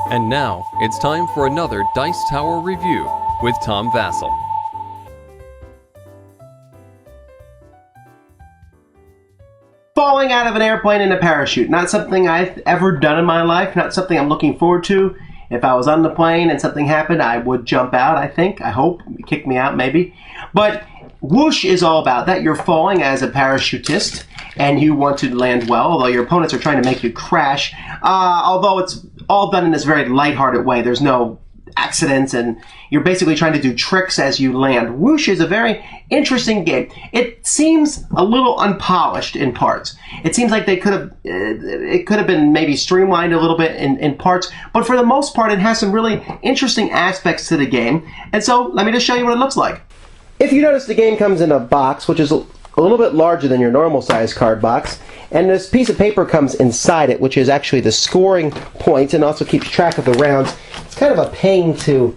And now, it's time for another Dice Tower review with Tom Vasel. Falling out of an airplane in a parachute. Not something I've ever done in my life, not something I'm looking forward to. If I was on the plane and something happened, I would jump out, I think. I hope. Kick me out, maybe. But Woosh is all about that. You're falling as a parachutist, and you want to land well, although your opponents are trying to make you crash. Although it's all done in this very lighthearted way. There's no accidents, and you're basically trying to do tricks as you land. Woosh is a very interesting game. It seems a little unpolished in parts. It seems like it could have been maybe streamlined a little bit in parts, but for the most part, it has some really interesting aspects to the game. And so, let me just show you what it looks like. If you notice, the game comes in a box, which is a little bit larger than your normal size card box, and this piece of paper comes inside it, which is actually the scoring points and also keeps track of the rounds. It's kind of a pain to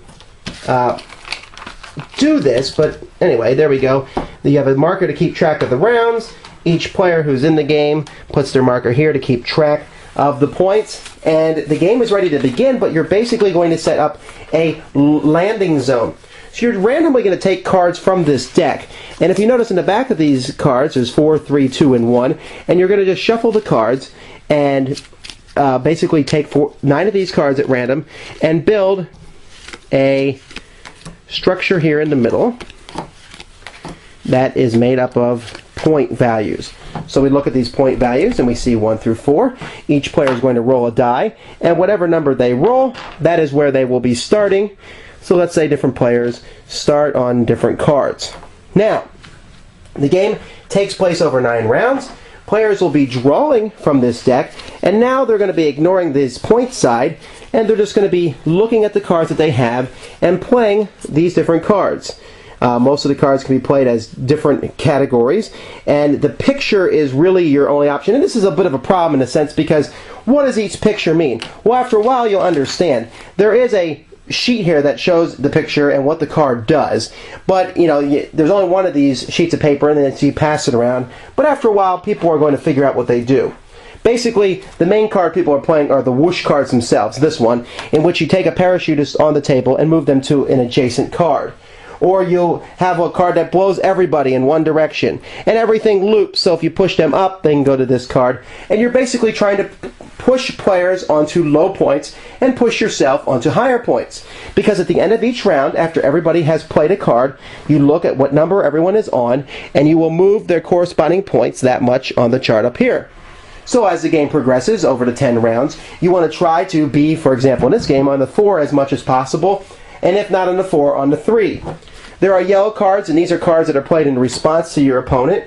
do this, but anyway, there we go. You have a marker to keep track of the rounds. Each player who's in the game puts their marker here to keep track of the points, and the game is ready to begin, but you're basically going to set up a landing zone. So you're randomly going to take cards from this deck. And if you notice in the back of these cards, there's 4, 3, 2, and 1. And you're going to just shuffle the cards and basically take 9 of these cards at random and build a structure here in the middle that is made up of point values. So we look at these point values and we see 1 through 4. Each player is going to roll a die, and whatever number they roll, that is where they will be starting. So let's say different players start on different cards. Now, the game takes place over 9 rounds. Players will be drawing from this deck, and now they're going to be ignoring this point side, and they're just going to be looking at the cards that they have and playing these different cards. Most of the cards can be played as different categories, and the picture is really your only option. And this is a bit of a problem in a sense, because what does each picture mean? Well, after a while you'll understand. There is a sheet here that shows the picture and what the card does, but there's only one of these sheets of paper, and then you pass it around. But after a while, people are going to figure out what they do. Basically, the main card people are playing are the Woosh cards themselves, this one, in which you take a parachutist on the table and move them to an adjacent card. Or you'll have a card that blows everybody in one direction, and everything loops, so if you push them up, they can go to this card. And you're basically trying to push players onto low points and push yourself onto higher points. Because at the end of each round, after everybody has played a card, you look at what number everyone is on, and you will move their corresponding points that much on the chart up here. So as the game progresses over the 10 rounds, you want to try to be, for example in this game, on the 4 as much as possible, and if not on the 4, on the 3. There are yellow cards, and these are cards that are played in response to your opponent.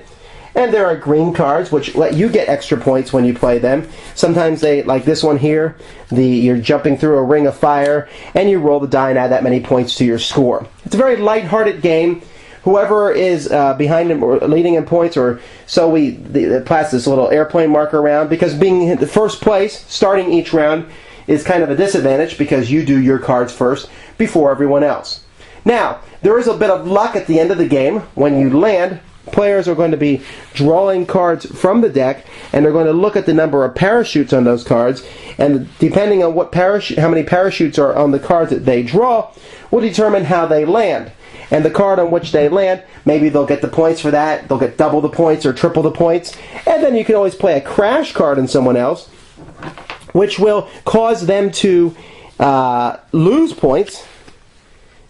And there are green cards, which let you get extra points when you play them. Sometimes they, like this one here, you're jumping through a ring of fire, and you roll the die and add that many points to your score. It's a very lighthearted game. Whoever is behind him or leading in points, or so we pass this little airplane marker around, because being in the first place, starting each round, is kind of a disadvantage, because you do your cards first before everyone else. Now, there is a bit of luck at the end of the game. When you land, players are going to be drawing cards from the deck, and they're going to look at the number of parachutes on those cards, and depending on how many parachutes are on the cards that they draw will determine how they land. And the card on which they land, maybe they'll get the points for that, they'll get double the points or triple the points, and then you can always play a crash card on someone else, which will cause them to lose points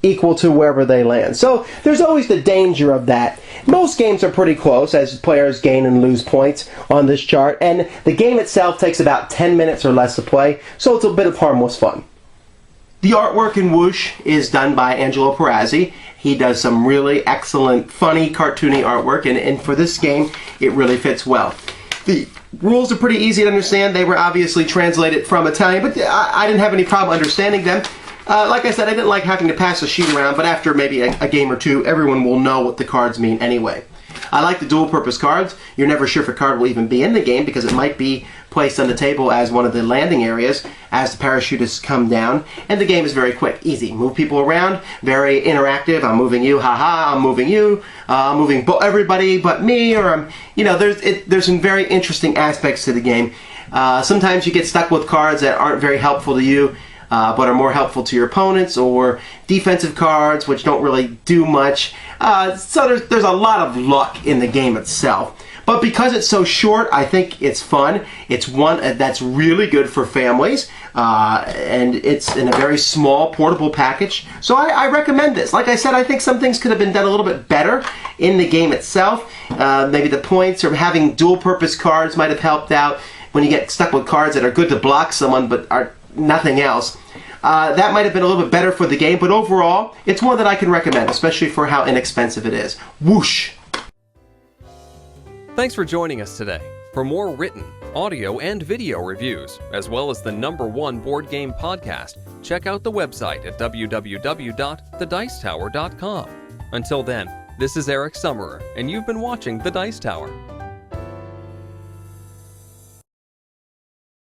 equal to wherever they land. So there's always the danger of that. Most games are pretty close as players gain and lose points on this chart, and the game itself takes about 10 minutes or less to play, so it's a bit of harmless fun. The artwork in Woosh is done by Angelo Perazzi. He does some really excellent, funny, cartoony artwork, and for this game, it really fits well. The rules are pretty easy to understand. They were obviously translated from Italian, but I didn't have any problem understanding them. Like I said, I didn't like having to pass a sheet around, but after maybe a game or two, everyone will know what the cards mean anyway. I like the dual-purpose cards. You're never sure if a card will even be in the game, because it might be placed on the table as one of the landing areas as the parachutists come down. And the game is very quick, easy. Move people around, very interactive. I'm moving you, haha, I'm moving you, I'm moving everybody but me, or there's some very interesting aspects to the game. Sometimes you get stuck with cards that aren't very helpful to you. but are more helpful to your opponents, or defensive cards which don't really do much. So there's a lot of luck in the game itself. But because it's so short, I think it's fun. It's one that's really good for families, and it's in a very small, portable package. So I recommend this. Like I said, I think some things could have been done a little bit better in the game itself. Maybe the points or having dual-purpose cards might have helped out when you get stuck with cards that are good to block someone but are nothing else. That might have been a little bit better for the game, but overall, it's one that I can recommend, especially for how inexpensive it is. Woosh! Thanks for joining us today. For more written, audio, and video reviews, as well as the #1 board game podcast, check out the website at www.thedicetower.com. Until then, this is Eric Summerer, and you've been watching The Dice Tower.